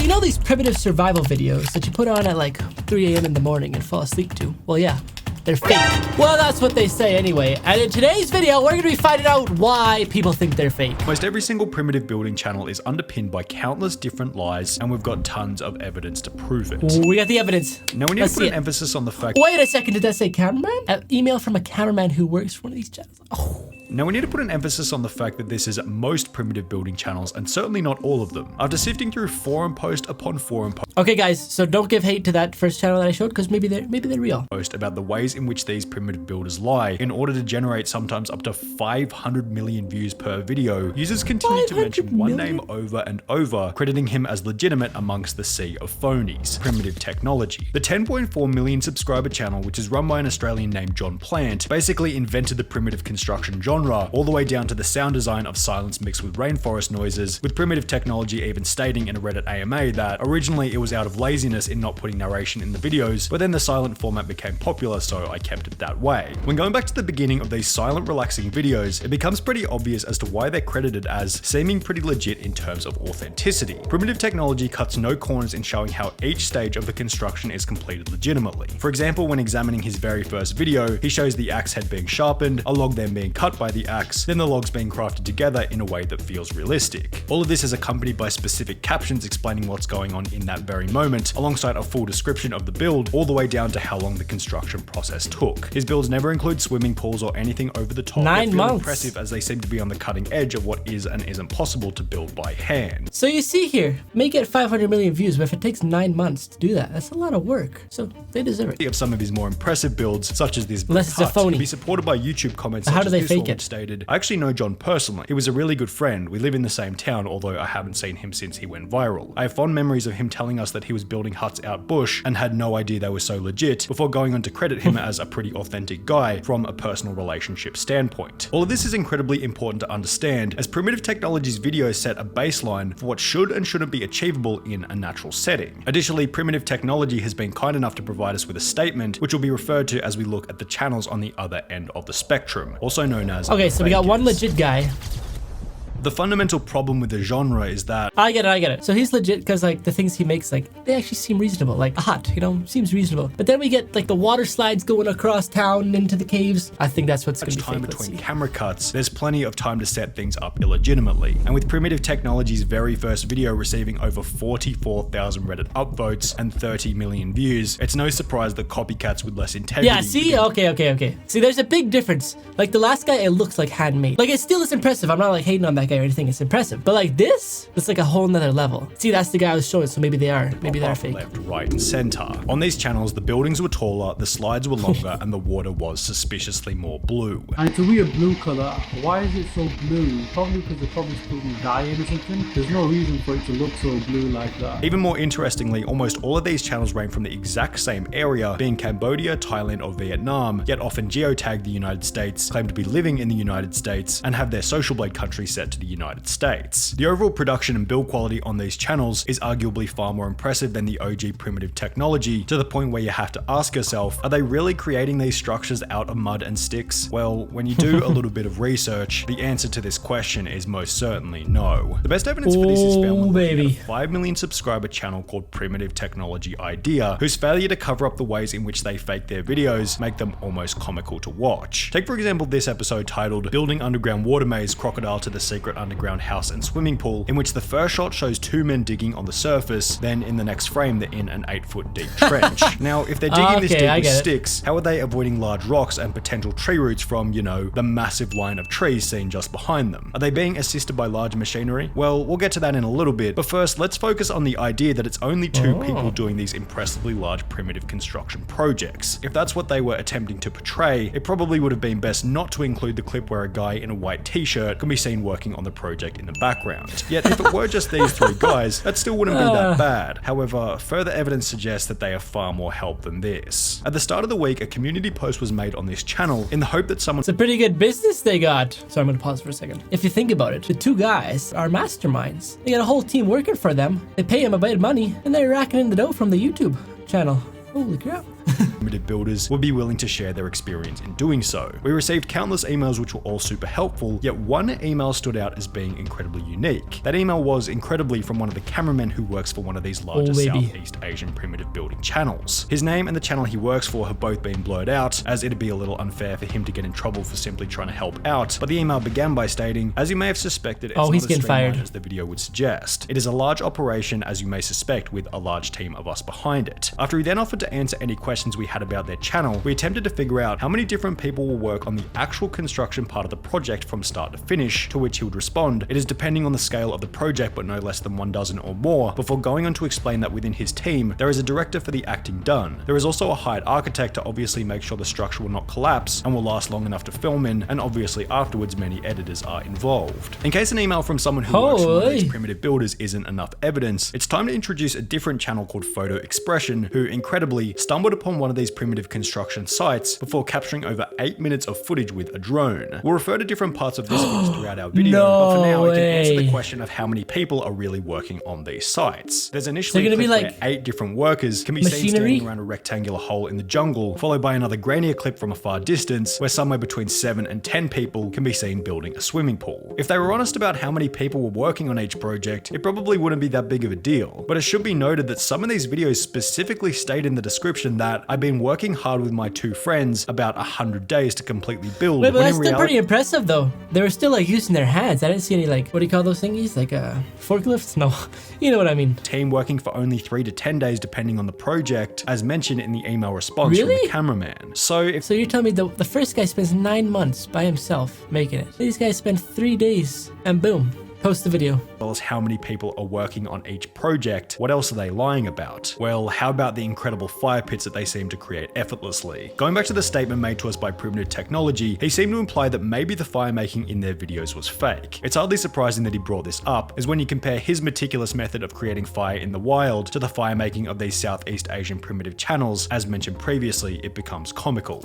know these primitive survival videos that you put on at like 3 a.m. in the morning and fall asleep to? Well, yeah. They're fake. Well, that's what they say anyway. And in today's video, we're going to be finding out why people think they're fake. Most every single primitive building channel is underpinned by countless different lies, and we've got tons of evidence to prove it. We got the evidence. Now we need to put an emphasis on the fact... Wait a second, did that say cameraman? An email from a cameraman who works for one of these channels. Oh. Now we need to put an emphasis on the fact that this is most primitive building channels, and certainly not all of them. After sifting through forum post upon forum post... Okay guys, so don't give hate to that first channel that I showed, because maybe they're real. ...about the ways in which these primitive builders lie in order to generate sometimes up to 500 million views per video. Users continue to mention one name over and over, crediting him as legitimate amongst the sea of phonies. Primitive Technology. The 10.4 million subscriber channel, which is run by an Australian named John Plant, basically invented the primitive construction genre, all the way down to the sound design of silence mixed with rainforest noises, with Primitive Technology even stating in a Reddit AMA that originally it was out of laziness in not putting narration in the videos, but then the silent format became popular, so I kept it that way. When going back to the beginning of these silent relaxing videos, it becomes pretty obvious as to why they're credited as seeming pretty legit in terms of authenticity. Primitive Technology cuts no corners in showing how each stage of the construction is completed legitimately. For example, when examining his very first video, he shows the axe head being sharpened, a log then being cut by the axe, then the logs being crafted together in a way that feels realistic. All of this is accompanied by specific captions explaining what's going on in that very moment, alongside a full description of the build, all the way down to how long the construction process took. His builds never include swimming pools or anything over the top. 9 months. Impressive, as they seem to be on the cutting edge of what is and isn't possible to build by hand. So you see here, may get 500 million views, but if it takes 9 months to do that, that's a lot of work. So they deserve it. Of some of his more impressive builds, such as this unless it's a phony, can be supported by YouTube comments. How do they fake it? Stated, I actually know John personally. He was a really good friend. We live in the same town, although I haven't seen him since he went viral. I have fond memories of him telling us that he was building huts out bush and had no idea they were so legit, before going on to credit him as a pretty authentic guy from a personal relationship standpoint. All of this is incredibly important to understand, as Primitive Technology's videos set a baseline for what should and shouldn't be achievable in a natural setting. Additionally, Primitive Technology has been kind enough to provide us with a statement, which will be referred to as we look at the channels on the other end of the spectrum, also known as... Okay, so we got one legit guy. The fundamental problem with the genre is that... I get it. So he's legit because like the things he makes, like they actually seem reasonable. Like a hut, you know, seems reasonable. But then we get like the water slides going across town and into the caves. I think that's what's going to be time fake. Between camera cuts, there's plenty of time to set things up illegitimately. And with Primitive Technology's very first video receiving over 44,000 Reddit upvotes and 30 million views, it's no surprise that copycats with less integrity... Yeah, see? Okay. See, there's a big difference. Like the last guy, it looks like handmade. Like it still is impressive. I'm not like hating on that guy or anything. It's impressive, but like this, it's like a whole nother level. See, that's the guy I was showing, so maybe they're fake. Left, right, and center. On these channels, the buildings were taller, the slides were longer, and the water was suspiciously more blue. And it's a weird blue color. Why is it so blue? Probably because they're probably still dying or something. There's no reason for it to look so blue like that. Even more interestingly, almost all of these channels range from the exact same area, being Cambodia, Thailand, or Vietnam, yet often geotag the United States, claim to be living in the United States, and have their social blade country set to the United States. The overall production and build quality on these channels is arguably far more impressive than the OG Primitive Technology, to the point where you have to ask yourself, are they really creating these structures out of mud and sticks? Well, when you do a little bit of research, the answer to this question is most certainly no. The best evidence for this is found when a 5 million subscriber channel called Primitive Technology Idea, whose failure to cover up the ways in which they fake their videos make them almost comical to watch. Take for example this episode titled Building Underground Water Maze Crocodile to the Secret Underground House and Swimming Pool, in which the first shot shows 2 men digging on the surface, then in the next frame they're in an 8-foot deep trench. Now, if they're digging this deep with sticks, how are they avoiding large rocks and potential tree roots from, you know, the massive line of trees seen just behind them? Are they being assisted by large machinery? Well, we'll get to that in a little bit, but first let's focus on the idea that it's only 2 people doing these impressively large primitive construction projects. If that's what they were attempting to portray, it probably would have been best not to include the clip where a guy in a white t-shirt can be seen working on the project in the background. Yet if it were just these 3 guys, that still wouldn't be that bad. However, further evidence suggests that they have far more help than this. At the start of the week, a community post was made on this channel in the hope that someone... It's a pretty good business they got. So I'm gonna pause for a second. If you think about it, the 2 guys are masterminds. They got a whole team working for them. They pay them a bit of money and they're racking in the dough from the YouTube channel. Holy crap. primitive builders would be willing to share their experience in doing so. We received countless emails which were all super helpful, yet one email stood out as being incredibly unique. That email was incredibly from one of the cameramen who works for one of these larger Southeast Asian primitive building channels. His name and the channel he works for have both been blurred out, as it'd be a little unfair for him to get in trouble for simply trying to help out, but the email began by stating, as you may have suspected, it's not he's as getting streamlined fired as the video would suggest. It is a large operation, as you may suspect, with a large team of us behind it. After he then offered to answer any questions we had about their channel, we attempted to figure out how many different people will work on the actual construction part of the project from start to finish, to which he would respond, it is depending on the scale of the project but no less than 1 dozen or more, before going on to explain that within his team, there is a director for the acting done. There is also a hired architect to obviously make sure the structure will not collapse and will last long enough to film in, and obviously afterwards many editors are involved. In case an email from someone who works for one of these primitive builders isn't enough evidence, it's time to introduce a different channel called Photo Expression, who incredibly stumbled upon one of these primitive construction sites before capturing over 8 minutes of footage with a drone. We'll refer to different parts of this footage throughout our video, but for now we can answer the question of how many people are really working on these sites. There's initially a clip where 8 different workers can be seen standing around a rectangular hole in the jungle, followed by another grainier clip from a far distance where somewhere between 7 and 10 people can be seen building a swimming pool. If they were honest about how many people were working on each project, it probably wouldn't be that big of a deal. But it should be noted that some of these videos specifically state in the description that I've been working hard with my 2 friends about 100 days to completely build. Wait, but that's still pretty impressive though. They were still like using their hands. I didn't see any like, what do you call those thingies? Like forklifts? No, you know what I mean. Team working for only 3 to 10 days depending on the project, as mentioned in the email response from the cameraman. So you're telling me the first guy spends 9 months by himself making it. These guys spend 3 days and boom. Post the video. Well as how many people are working on each project, what else are they lying about? Well, how about the incredible fire pits that they seem to create effortlessly? Going back to the statement made to us by Primitive Technology, he seemed to imply that maybe the fire making in their videos was fake. It's hardly surprising that he brought this up, as when you compare his meticulous method of creating fire in the wild to the fire making of these Southeast Asian primitive channels, as mentioned previously, it becomes comical.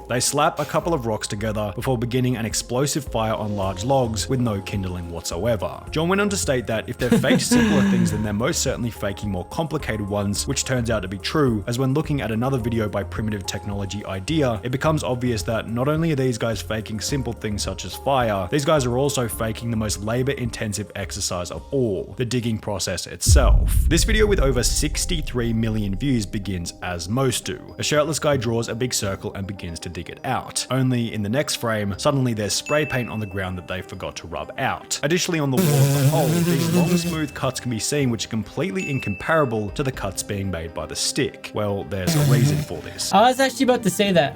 They slap a couple of rocks together before beginning an explosive fire on large logs with no kindling whatsoever. John went on to state that if they're faked simpler things, then they're most certainly faking more complicated ones, which turns out to be true, as when looking at another video by Primitive Technology Idea, it becomes obvious that not only are these guys faking simple things such as fire, these guys are also faking the most labor-intensive exercise of all, the digging process itself. This video with over 63 million views begins as most do. A shirtless guy draws a big circle and begins to dig it out. Only in the next frame, suddenly there's spray paint on the ground that they forgot to rub out. Additionally, on the wall of the hole, these long smooth cuts can be seen which are completely incomparable to the cuts being made by the stick. Well, there's a reason for this. I was actually about to say that.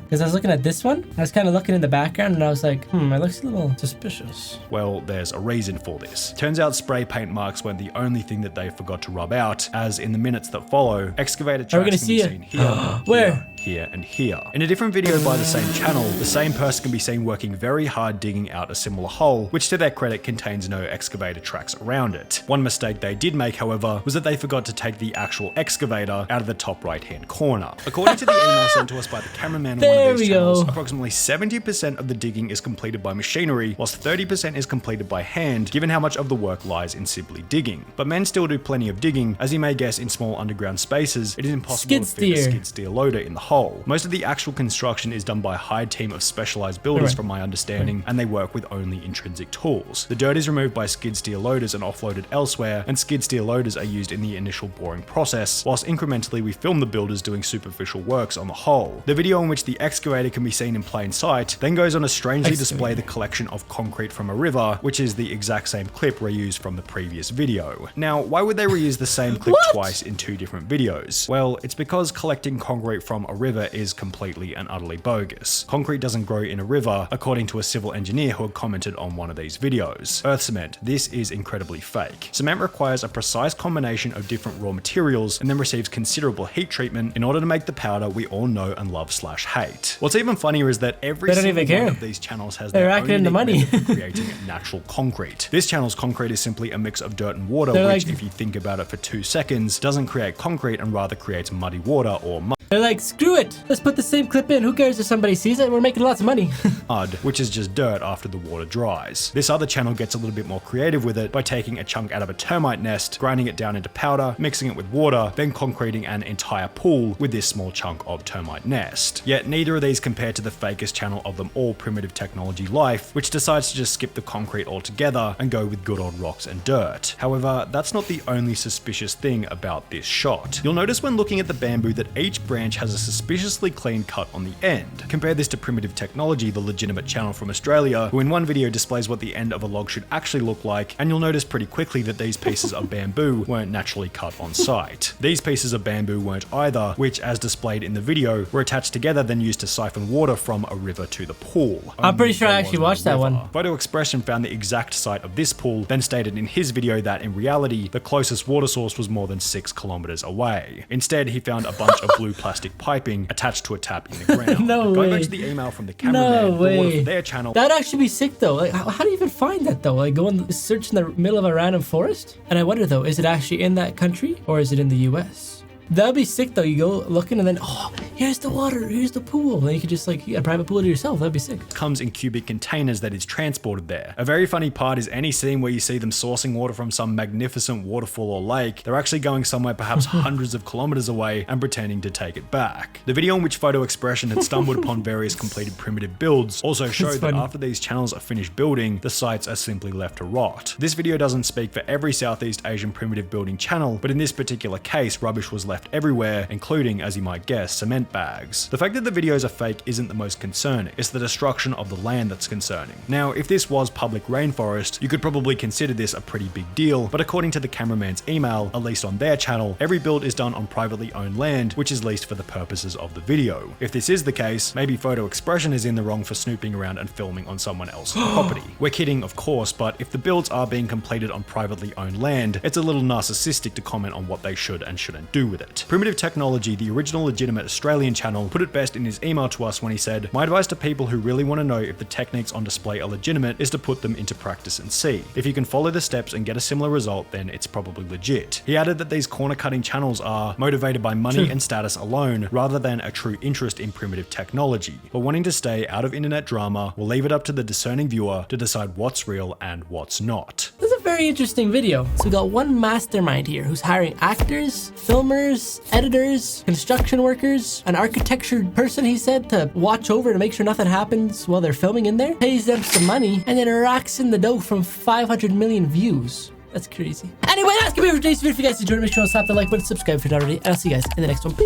Because I was looking at this one. I was kind of looking in the background and I was like, it looks a little suspicious. Well, there's a reason for this. Turns out spray paint marks weren't the only thing that they forgot to rub out, as in the minutes that follow, excavator tracks can be seen here, where? Here and here. In a different video by the same channel, the same person can be seen working very hard digging out a similar hole, which to their credit contains no excavator tracks around it. One mistake they did make, however, was that they forgot to take the actual excavator out of the top right hand corner. According to the email sent to us by the cameraman on one of these channels, approximately 70% of the digging is completed by machinery, whilst 30% is completed by hand, given how much of the work lies in simply digging. But men still do plenty of digging, as you may guess in small underground spaces, it is impossible to fit a skid steer loader in the hole. Most of the actual construction is done by a hired team of specialized builders from my understanding, and they work with only intrinsic tools. The dirt is removed by skid steer loaders and offloaded elsewhere, and skid steer loaders are used in the initial boring process, whilst incrementally we film the builders doing superficial works on the hole. The video in which the excavator can be seen in plain sight then goes on to strangely display the collection of concrete from a river, which is the exact same clip reused from the previous video. Now, why would they reuse the same clip twice in 2 different videos? Well, it's because collecting concrete from a river is completely and utterly bogus. Concrete doesn't grow in a river, according to a civil engineer who had commented on one of these videos. Earth cement, this is incredibly fake. Cement requires a precise combination of different raw materials and then receives considerable heat treatment in order to make the powder we all know and love / hate. What's even funnier is that every single one of these channels has their own unique method of creating natural concrete. This channel's concrete is simply a mix of dirt and water, which if you think about it for 2 seconds, doesn't create concrete and rather creates muddy water or mud. They're like, screw do it. Let's put the same clip in. Who cares if somebody sees it? We're making lots of money. Mud, which is just dirt after the water dries. This other channel gets a little bit more creative with it by taking a chunk out of a termite nest, grinding it down into powder, mixing it with water, then concreting an entire pool with this small chunk of termite nest. Yet neither of these compare to the fakest channel of them all, Primitive Technology Life, which decides to just skip the concrete altogether and go with good old rocks and dirt. However, that's not the only suspicious thing about this shot. You'll notice when looking at the bamboo that each branch has a suspiciously clean cut on the end. Compare this to Primitive Technology, the legitimate channel from Australia, who in one video displays what the end of a log should actually look like, and you'll notice pretty quickly that these pieces of bamboo weren't naturally cut on site. These pieces of bamboo weren't either, which, as displayed in the video, were attached together then used to siphon water from a river to the pool. I'm pretty sure I actually watched that one. Photo Expression found the exact site of this pool, then stated in his video that in reality, the closest water source was more than 6 kilometers away. Instead, he found a bunch of blue plastic piping attached to a tap in the ground. Going back to the email from the cameraman, the water for their channel. That'd actually be sick though. Like, how do you even find that though? Like, go and search in the middle of a random forest? And I wonder though, is it actually in that country or is it in the US? That'd be sick though. You go looking and then, oh, here's the water, here's the pool. Then you could just like, a private pool to yourself. That'd be sick. Comes in cubic containers that is transported there. A very funny part is any scene where you see them sourcing water from some magnificent waterfall or lake, they're actually going somewhere perhaps hundreds of kilometers away and pretending to take it back. The video in which Photo Expression had stumbled upon various completed primitive builds also showed that after these channels are finished building, the sites are simply left to rot. This video doesn't speak for every Southeast Asian primitive building channel, but in this particular case, rubbish was left everywhere, including, as you might guess, cement bags. The fact that the videos are fake isn't the most concerning, it's the destruction of the land that's concerning. Now, if this was public rainforest, you could probably consider this a pretty big deal, but according to the cameraman's email, at least on their channel, every build is done on privately owned land, which is leased for the purposes of the video. If this is the case, maybe Photo Expression is in the wrong for snooping around and filming on someone else's property. We're kidding, of course, but if the builds are being completed on privately owned land, it's a little narcissistic to comment on what they should and shouldn't do with it. Primitive Technology, the original legitimate Australian channel, put it best in his email to us when he said, "My advice to people who really want to know if the techniques on display are legitimate is to put them into practice and see. If you can follow the steps and get a similar result, then it's probably legit." He added that these corner cutting channels are motivated by money and status alone, rather than a true interest in primitive technology. But wanting to stay out of internet drama, will leave it up to the discerning viewer to decide what's real and what's not. This is a very interesting video. So we got one mastermind here who's hiring actors, filmers, editors, construction workers, an architecture person, he said, to watch over to make sure nothing happens while they're filming in there, pays them some money, and then racks in the dough from 500 million views. That's crazy. Anyway, that's gonna be it for today's video. If you guys enjoyed it, make sure to slap the like button, subscribe if you're not already, and I'll see you guys in the next one. Peace.